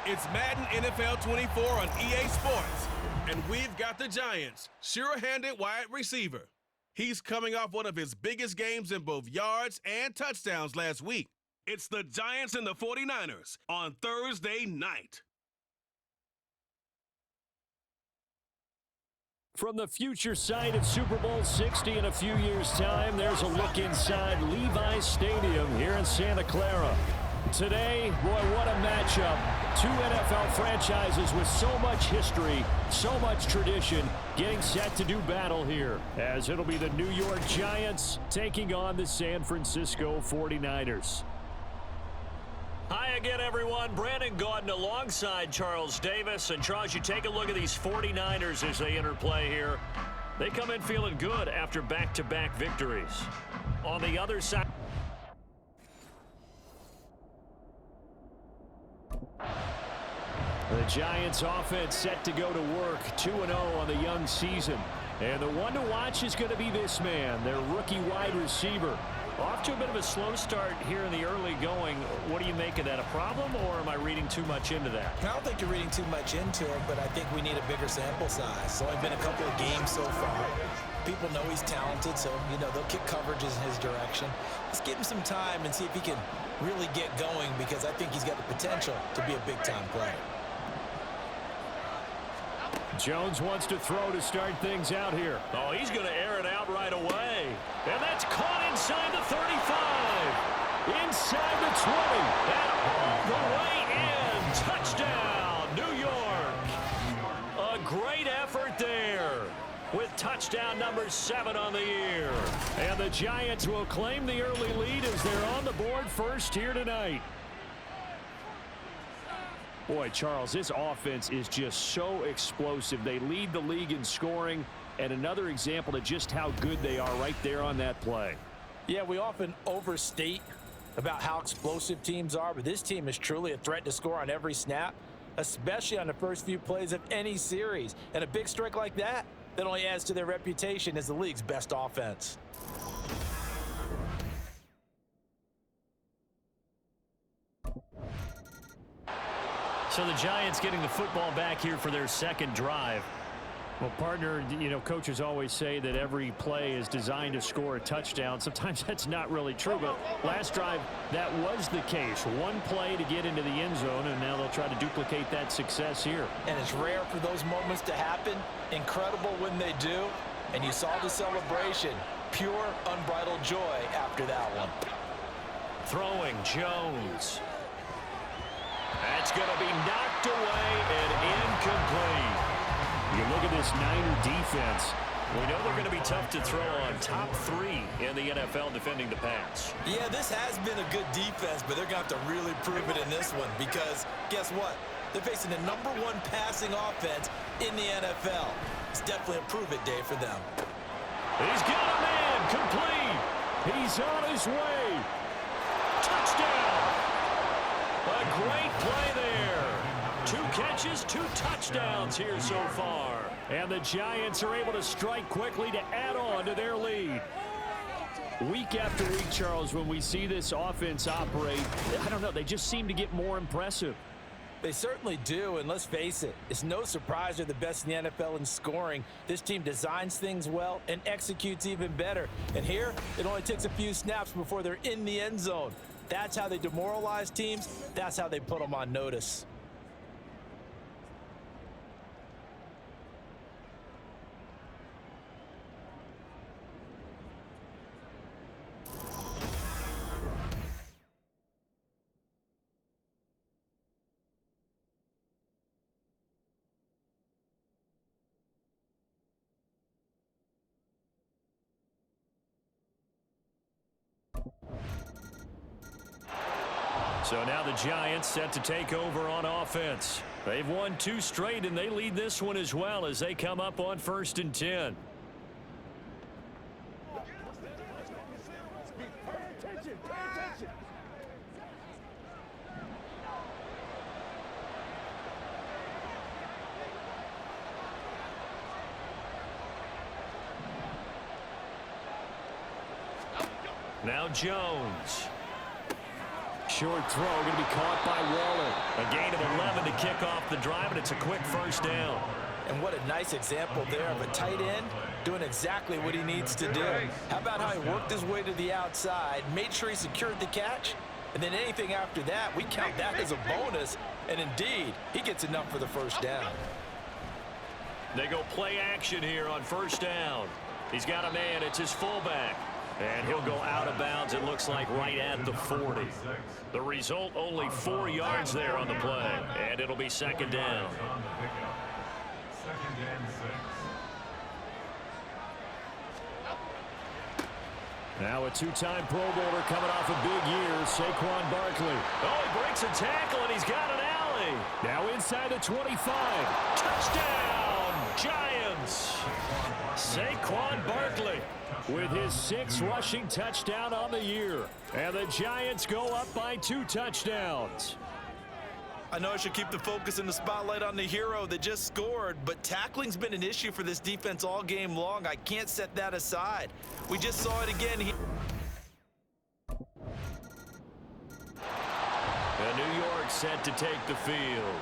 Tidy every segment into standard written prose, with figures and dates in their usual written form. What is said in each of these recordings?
It's Madden NFL 24 on EA Sports. And we've got the Giants' sure-handed wide receiver. He's coming off one of his biggest games in both yards and touchdowns last week. It's the Giants and the 49ers on Thursday night. From the future site of Super Bowl 60 in a few years' time, there's a look inside Levi's Stadium here in Santa Clara. Today, boy, what a matchup. Two NFL franchises with so much history, so much tradition, getting set to do battle here, as it'll be the New York Giants taking on the San Francisco 49ers. Hi again, everyone. Brandon Gaudin alongside Charles Davis. And Charles, you take a look at these 49ers as they interplay here. They come in feeling good after back-to-back victories. On the other side, the Giants offense set to go to work, 2-0 on the young season. And the one to watch is going to be this man, their rookie wide receiver. off to a bit of a slow start here in the early going. What do you make of that? A problem, or am I reading too much into that? I don't think you're reading too much into it, but I think we need a bigger sample size. It's only been a couple of games so far. People know he's talented, so, they'll kick coverages in his direction. Let's give him some time and see if he can really get going, because I think he's got the potential to be a big-time player. Jones wants to throw to start things out here. Oh, he's going to air it out right away. And that's caught inside the 35. Inside the 20. And all the way in. Touchdown, New York. A great effort there, with touchdown number 7 on the year. And the Giants will claim the early lead as they're on the board first here tonight. Boy, Charles, this offense is just so explosive. They lead the league in scoring, and another example of just how good they are right there on that play. Yeah, we often overstate about how explosive teams are, but this team is truly a threat to score on every snap, especially on the first few plays of any series. And a big strike like that only adds to their reputation as the league's best offense. So the Giants getting the football back here for their second drive. Well, partner, coaches always say that every play is designed to score a touchdown. Sometimes that's not really true, but last drive, that was the case. One play to get into the end zone, and now they'll try to duplicate that success here. And it's rare for those moments to happen. Incredible when they do. And you saw the celebration. Pure, unbridled joy after that one. Throwing Jones. That's going to be knocked away and incomplete. You look at this Niner defense. We know they're going to be tough to throw on. Top 3 in the NFL defending the pass. Yeah, this has been a good defense, but they're going to have to really prove it in this one, because guess what? They're facing the #1 passing offense in the NFL. It's definitely a prove-it day for them. He's got a man complete. He's on his way. Touchdown. A great play there. 2 catches, 2 touchdowns here so far. And the Giants are able to strike quickly to add on to their lead. Week after week, Charles, when we see this offense operate, I don't know, they just seem to get more impressive. They certainly do, and let's face it, it's no surprise they're the best in the NFL in scoring. This team designs things well and executes even better. And here, it only takes a few snaps before they're in the end zone. That's how they demoralize teams. That's how they put them on notice. So now the Giants set to take over on offense. They've won 2 straight, and they lead this one as well as they come up on 1st and 10. Now Jones. short throw going to be caught by Waller. A gain of 11 to kick off the drive, and it's a quick first down. And what a nice example there of a tight end doing exactly what he needs to do. How about how he worked his way to the outside, made sure he secured the catch, and then anything after that, we count that as a bonus. And indeed, he gets enough for the first down. They go play action here on first down. He's got a man. It's his fullback. And he'll go out of bounds, it looks like, right at the 40. The result, only 4 yards there on the play. And it'll be second down. Now a two-time Pro Bowler coming off a big year, Saquon Barkley. Oh, he breaks a tackle, and he's got an alley. Now inside the 25. Touchdown, Giants. Saquon Barkley with his 6th rushing touchdown on the year. And the Giants go up by 2 touchdowns. I know I should keep the focus and the spotlight on the hero that just scored, but tackling's been an issue for this defense all game long. I can't set that aside. We just saw it again. And New York set to take the field.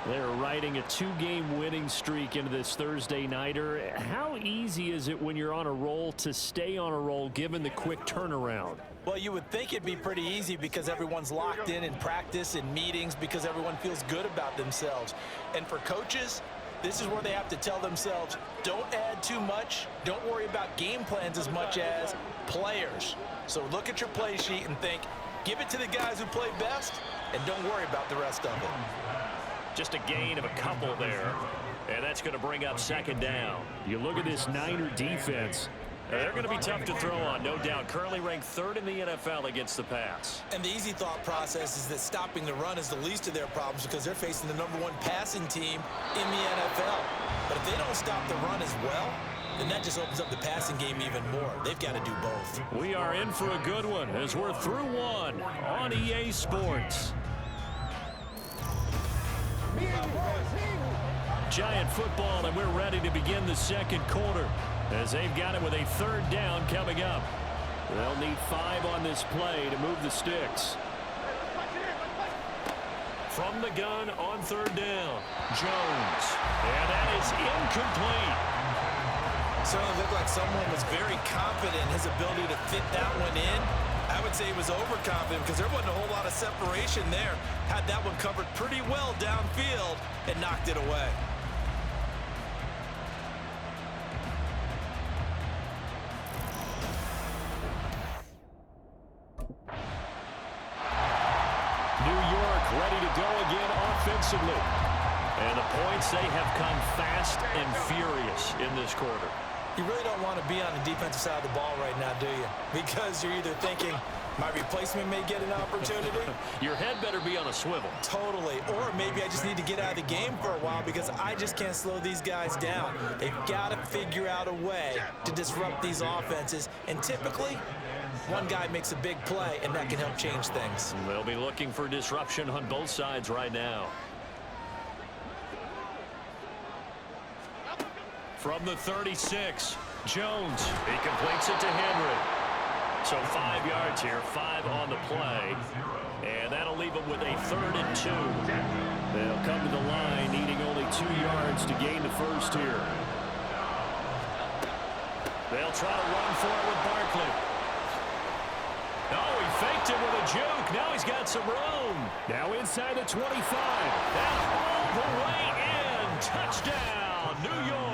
They're riding a 2-game winning streak into this Thursday nighter. How easy is it when you're on a roll to stay on a roll given the quick turnaround? Well, you would think it'd be pretty easy because everyone's locked in practice and meetings because everyone feels good about themselves. And for coaches, this is where they have to tell themselves, don't add too much. Don't worry about game plans as much as players. So look at your play sheet and think, give it to the guys who play best and don't worry about the rest of it. Just a gain of a couple there. And that's going to bring up second down. You look at this Niner defense. They're going to be tough to throw on, no doubt. Currently ranked 3rd in the NFL against the pass. And the easy thought process is that stopping the run is the least of their problems because they're facing the #1 passing team in the NFL. But if they don't stop the run as well, then that just opens up the passing game even more. They've got to do both. We are in for a good one as we're through one on EA Sports. Giant football, and we're ready to begin the second quarter as they've got it with a 3rd down coming up. They'll need 5 on this play to move the sticks. From the gun on 3rd down, Jones. And that is incomplete. Certainly looked like someone was very confident in his ability to fit that one in. I would say he was overconfident because there wasn't a whole lot of separation there. Had that one covered pretty well downfield and knocked it away. Ready to go again offensively. And the points, they have come fast and furious in this quarter. You really don't want to be on the defensive side of the ball right now, do you? Because you're either thinking, my replacement may get an opportunity. Your head better be on a swivel. Totally. Or maybe I just need to get out of the game for a while because I just can't slow these guys down. They've got to figure out a way to disrupt these offenses. And typically, one guy makes a big play, and that can help change things. They'll be looking for disruption on both sides right now. From the 36, Jones. He completes it to Henry. So 5 yards here, 5 on the play. And that'll leave him with a 3rd and 2. They'll come to the line, needing only 2 yards to gain the first here. They'll try to run for it with Barkley. Oh, he faked it with a juke. Now he's got some room. Now inside the 25. And all the way in. Touchdown, New York.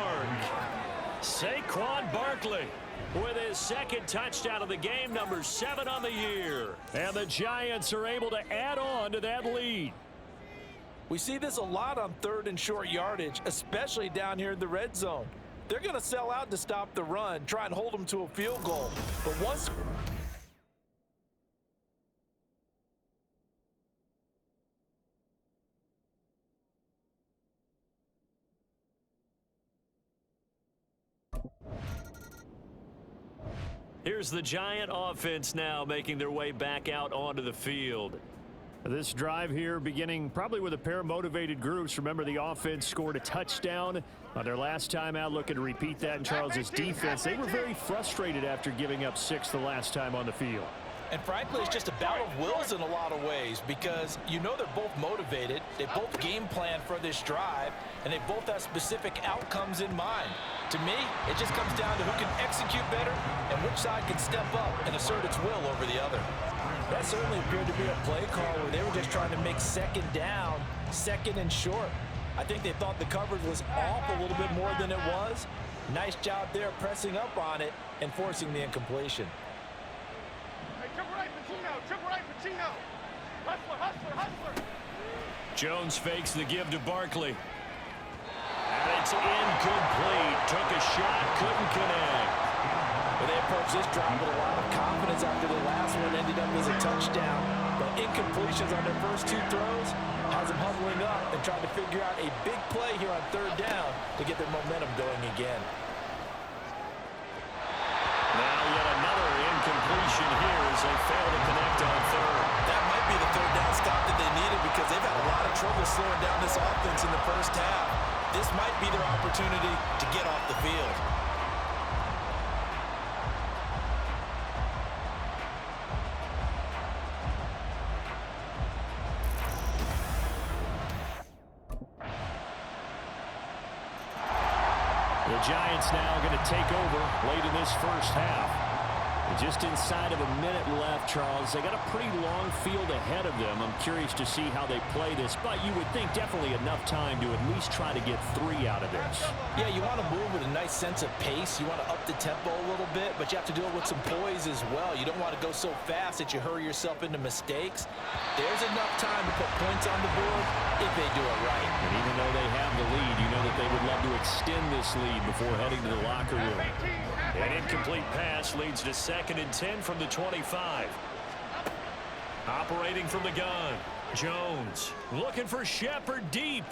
Saquon Barkley with his 2nd touchdown of the game, number 7 on the year. And the Giants are able to add on to that lead. We see this a lot on 3rd and short yardage, especially down here in the red zone. They're going to sell out to stop the run, try and hold them to a field goal. But once... Here's the Giant offense now making their way back out onto the field. This drive here beginning probably with a pair of motivated groups. Remember, the offense scored a touchdown on their last time out. Looking to repeat that in Charles's defense. They were very frustrated after giving up 6 the last time on the field. And frankly, it's just a battle of wills in a lot of ways because you know they're both motivated, they both game plan for this drive, and they both have specific outcomes in mind. To me, it just comes down to who can execute better and which side can step up and assert its will over the other. That certainly appeared to be a play call where they were just trying to make second down, second and short. I think they thought the coverage was off a little bit more than it was. Nice job there pressing up on it and forcing the incompletion. Hey, triple right, Pacino. Hustler. Jones fakes the give to Barkley. And it's incomplete. Took a shot, couldn't connect. Well, they approached this drive with a lot of confidence after the last one ended up as a touchdown. But incompletions on their first two throws has them huddling up and trying to figure out a big play here on third down to get their momentum going again. Now yet another incompletion here as they fail to connect on third. That might be the third down stop that they needed because they've had a lot of trouble slowing down this offense in the first half. This might be their opportunity to get off the field. The Giants now going to take over late in this first half. And just inside of a minute left, Charles. They got a pretty long field ahead of them. I'm curious to see how they play this, but you would think definitely enough time to at least try to get 3 out of this. Yeah, you want to move with a nice sense of pace. You want to up the tempo a little bit, but you have to do it with some poise as well. You don't want to go so fast that you hurry yourself into mistakes. There's enough time to put points on the board if they do it right. And even though they have the lead, you know that they would love to extend this lead before heading to the locker room. An incomplete pass leads to 2nd and 10 from the 25. Operating from the gun, Jones looking for Shepard deep.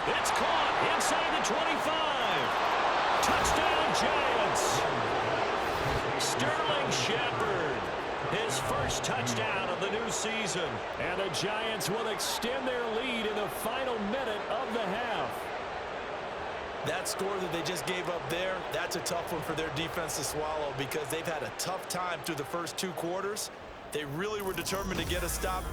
It's caught inside the 25. Touchdown, Giants. Sterling Shepard, his first touchdown of the new season. And the Giants will extend their lead in the final minute of the half. That score that they just gave up there, that's a tough one for their defense to swallow because they've had a tough time through the first 2 quarters. They really were determined to get a stop.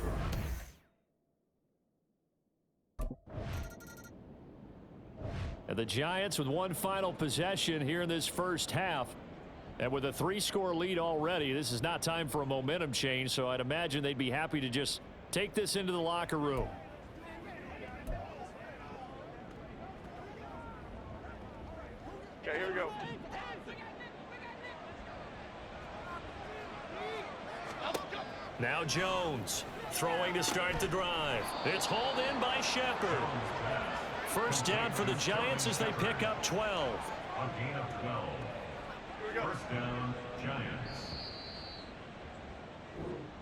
And the Giants with one final possession here in this first half. And with a 3-score lead already, this is not time for a momentum change, so I'd imagine they'd be happy to just take this into the locker room. Okay, here we go. Now Jones throwing to start the drive. It's hauled in by Shepard. First down for the Giants as they pick up 12. On gain of 12. First down, Giants.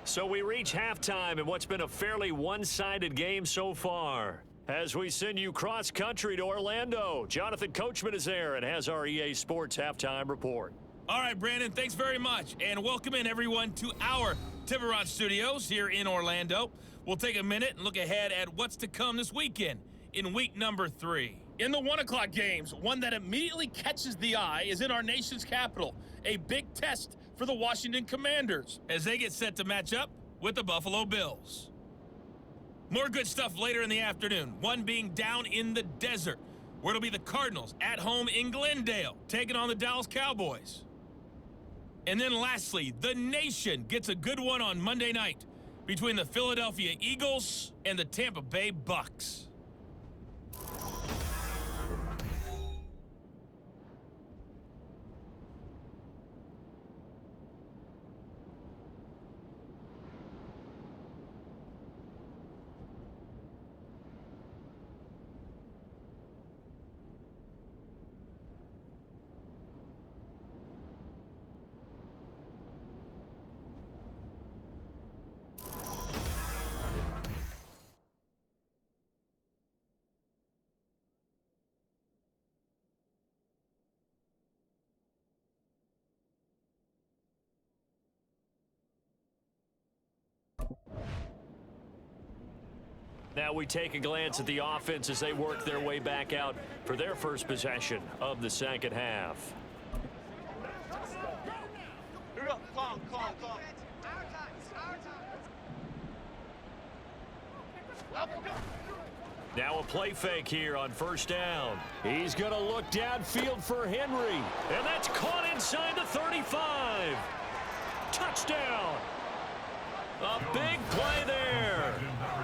So we reach halftime in what's been a fairly one-sided game so far. As we send you cross-country to Orlando, Jonathan Coachman is there and has our EA Sports halftime report. All right, Brandon, thanks very much. And welcome in, everyone, to our Tiburon Studios here in Orlando. We'll take a minute and look ahead at what's to come this weekend in week number 3. In the 1 o'clock games, one that immediately catches the eye is in our nation's capital, a big test for the Washington Commanders as they get set to match up with the Buffalo Bills. More good stuff later in the afternoon, one being down in the desert, where it'll be the Cardinals at home in Glendale, taking on the Dallas Cowboys. And then lastly, the nation gets a good one on Monday night between the Philadelphia Eagles and the Tampa Bay Bucks. Now we take a glance at the offense as they work their way back out for their first possession of the second half. Here we go. Calm. Now a play fake here on first down. He's going to look downfield for Henry. And that's caught inside the 35. Touchdown. A big play there.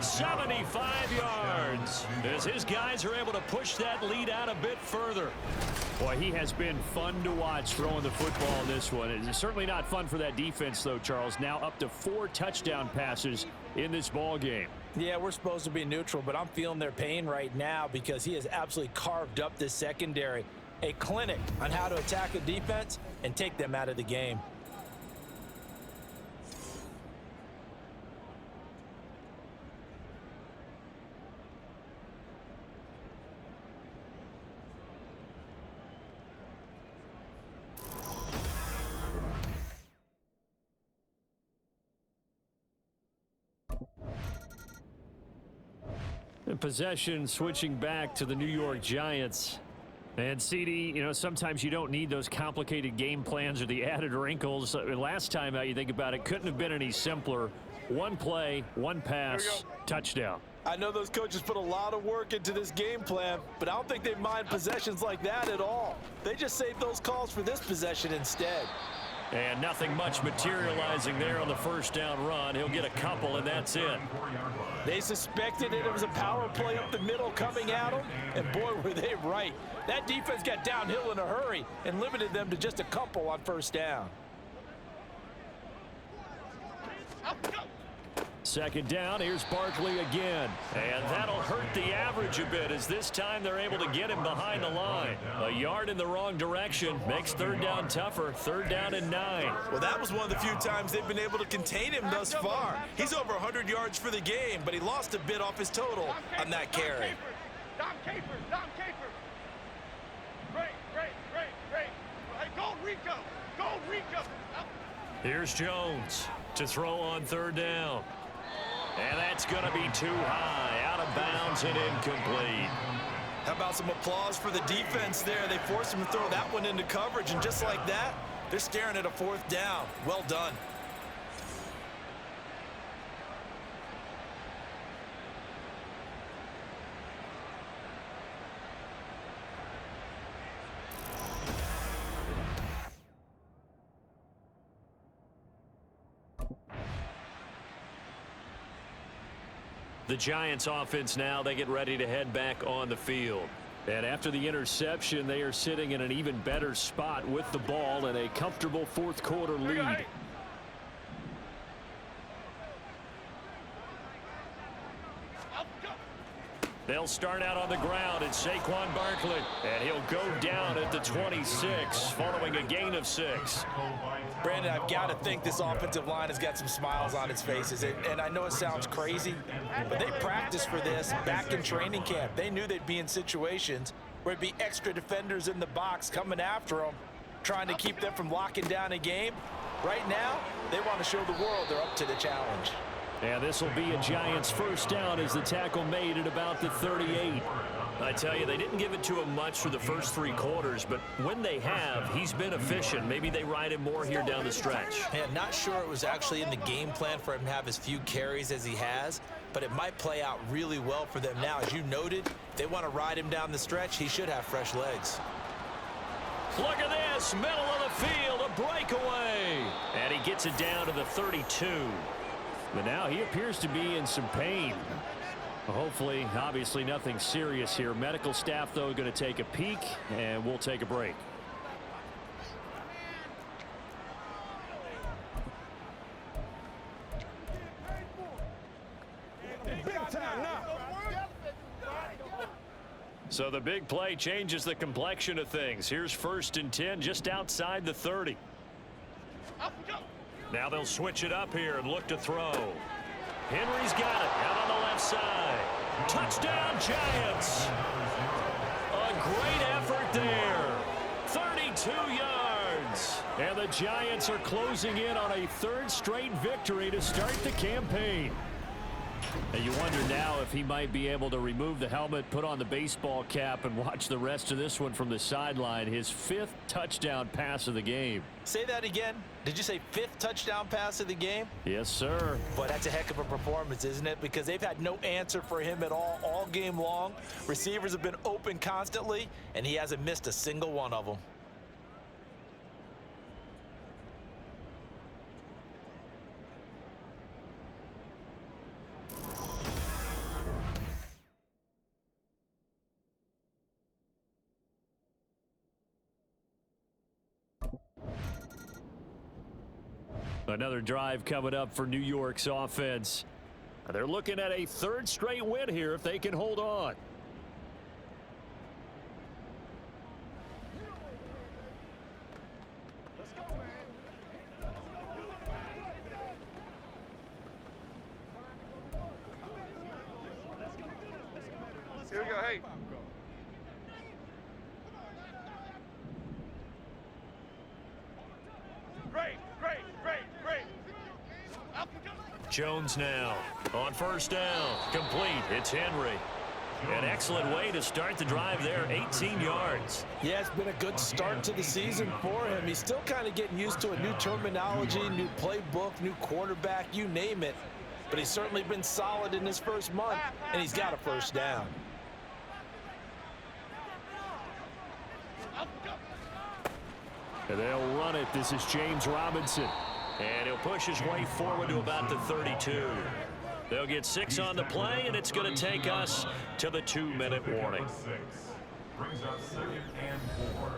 75 yards. As his guys are able to push that lead out a bit further. Boy, he has been fun to watch throwing the football in this one. It's certainly not fun for that defense, though, Charles. Now up to 4 touchdown passes in this ball game. Yeah, we're supposed to be neutral, but I'm feeling their pain right now because he has absolutely carved up this secondary. A clinic on how to attack a defense and take them out of the game. Possession switching back to the New York Giants. And CD, you know, sometimes you don't need those complicated game plans or the added wrinkles. Last time out, you think about it, couldn't have been any simpler. One play, one pass, touchdown. I know those coaches put a lot of work into this game plan, but I don't think they mind possessions like that at all. They just save those calls for this possession instead. And nothing much materializing there on the first down run. He'll get a couple, and that's it. They suspected it was a power play up the middle coming at them, and boy, were they right. That defense got downhill in a hurry and limited them to just a couple on first down. Second down, here's Barkley again. And that'll hurt the average a bit as this time they're able to get him behind the line. A yard in the wrong direction makes third down tougher. Third down and 9. Well, that was one of the few times they've been able to contain him thus far. He's over 100 yards for the game, but he lost a bit off his total on that carry. Dom Capers. Great. Hey, go Rico. Here's Jones to throw on third down. And that's going to be too high, out of bounds and incomplete. How about some applause for the defense there? They forced him to throw that one into coverage, and just like that, they're staring at a fourth down. Well done. The Giants offense now, they get ready to head back on the field. And after the interception, they are sitting in an even better spot with the ball and a comfortable fourth quarter lead. They'll start out on the ground. It's Saquon Barkley. And he'll go down at the 26 following a gain of 6. Brandon, I've got to think this offensive line has got some smiles on its faces. And I know it sounds crazy, but they practiced for this back in training camp. They knew they'd be in situations where it'd be extra defenders in the box coming after them, trying to keep them from locking down a game. Right now, they want to show the world they're up to the challenge. And this will be a Giants first down as the tackle made at about the 38. I tell you, they didn't give it to him much for the first 3 quarters, but when they have, he's been efficient. Maybe they ride him more here down the stretch. Man, not sure it was actually in the game plan for him to have as few carries as he has, but it might play out really well for them now. As you noted, if they want to ride him down the stretch, he should have fresh legs. Look at this, middle of the field, a breakaway. And he gets it down to the 32. But now he appears to be in some pain. Hopefully, obviously nothing serious here. Medical staff, though, going to take a peek, and we'll take a break. So the big play changes the complexion of things. Here's 1st and 10 just outside the 30. Now they'll switch it up here and look to throw. Henry's got it out on the left side. Touchdown, Giants. A great effort there. 32 yards. And the Giants are closing in on a 3rd straight victory to start the campaign. And you wonder now if he might be able to remove the helmet, put on the baseball cap, and watch the rest of this one from the sideline. His 5th touchdown pass of the game. Say that again. Did you say 5th touchdown pass of the game? Yes, sir. Boy, that's a heck of a performance, isn't it? Because they've had no answer for him at all game long. Receivers have been open constantly, and he hasn't missed a single one of them. Another drive coming up for New York's offense. They're looking at a 3rd straight win here if they can hold on. Here we go, hey. Great. Jones now on 1st down. Complete. It's Henry. An excellent way to start the drive there, 18 yards. Yeah, it's been a good start to the season for him. He's still kind of getting used to a new terminology, new playbook, new quarterback, you name it. But he's certainly been solid in his first month, and he's got a 1st down. And they'll run it. This is James Robinson. And he'll push his way forward to about the 32. They'll get 6 on the play, and it's going to take us to the 2-minute warning. 6 brings up 2nd and 4.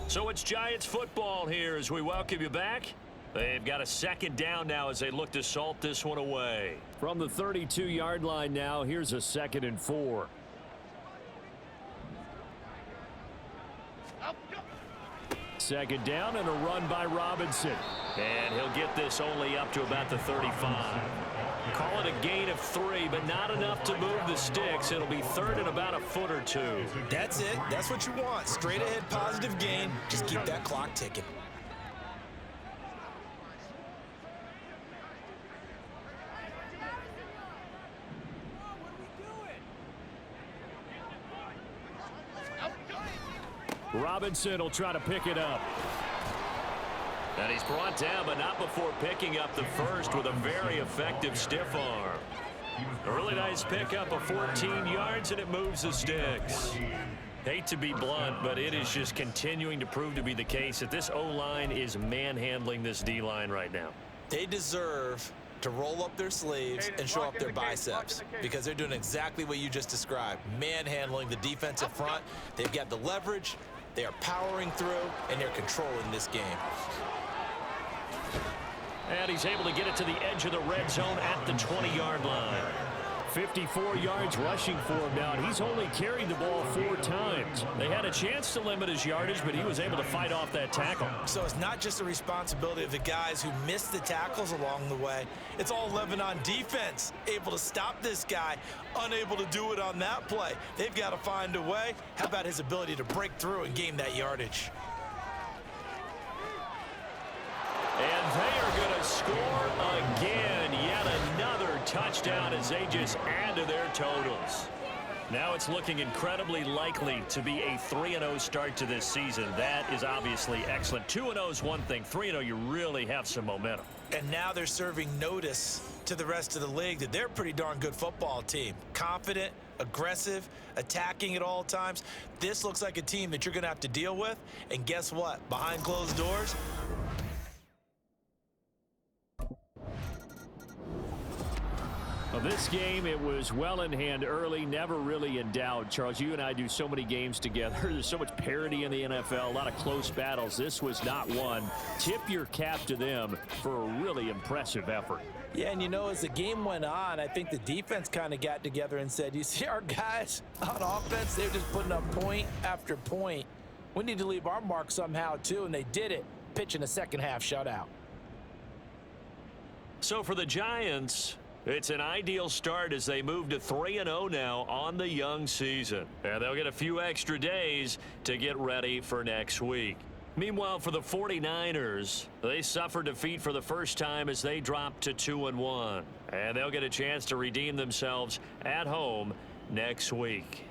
So it's Giants football here as we welcome you back. They've got a 2nd down now as they look to salt this one away. From the 32-yard line now, here's a 2nd and 4. Second down and a run by Robinson. And he'll get this only up to about the 35. Call it a gain of 3, but not enough to move the sticks. It'll be 3rd and about a foot or 2. That's it. That's what you want. Straight ahead positive gain. Just keep that clock ticking. Robinson will try to pick it up. And he's brought down, but not before picking up the first with a very effective stiff arm. A really nice pickup of 14 yards, and it moves the sticks. Hate to be blunt, but it is just continuing to prove to be the case that this O-line is manhandling this D-line right now. They deserve to roll up their sleeves and show up their biceps because they're doing exactly what you just described, manhandling the defensive front. They've got the leverage, they are powering through, and they're controlling this game. And he's able to get it to the edge of the red zone at the 20-yard line. 54 yards rushing for him now, and he's only carried the ball 4 times. They had a chance to limit his yardage, but he was able to fight off that tackle. So it's not just the responsibility of the guys who missed the tackles along the way. It's all 11 on defense, able to stop this guy, unable to do it on that play. They've got to find a way. How about his ability to break through and gain that yardage? And they are going to score again. Yet another touchdown as they just add to their totals. Now it's looking incredibly likely to be a 3-0 start to this season. That is obviously excellent. 2-0 is one thing. 3-0, you really have some momentum. And now they're serving notice to the rest of the league that they're a pretty darn good football team. Confident, aggressive, attacking at all times. This looks like a team that you're going to have to deal with. And guess what? Behind closed doors, Well, this game, it was well in hand early, never really in doubt. Charles, you and I do so many games together. There's so much parity in the NFL, a lot of close battles. This was not one. Tip your cap to them for a really impressive effort. yeah, and you know, as the game went on, I think the defense kind of got together and said, you see our guys on offense, they're just putting up point after point. We need to leave our mark somehow, too, and they did it, pitching a second-half shutout. So for the Giants, it's an ideal start as they move to 3-0 now on the young season. And they'll get a few extra days to get ready for next week. Meanwhile, for the 49ers, they suffered defeat for the first time as they dropped to 2-1. And they'll get a chance to redeem themselves at home next week.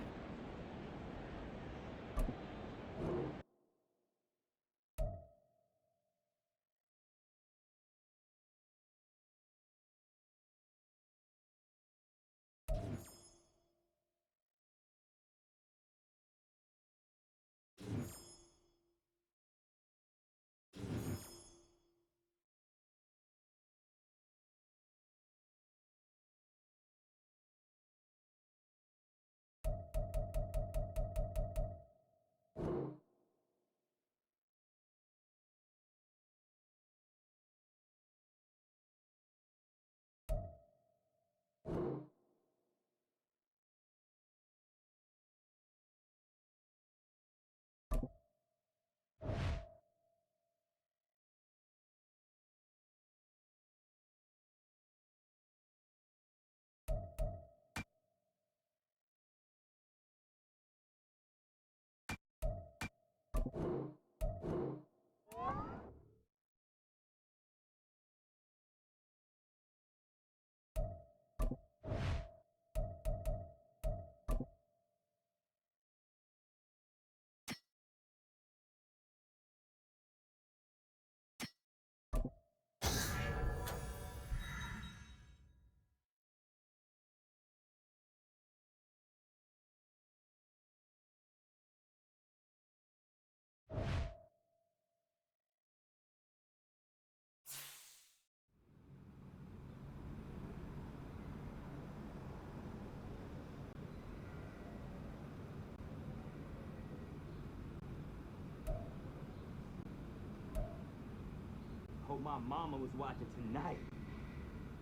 Hope my mama was watching tonight.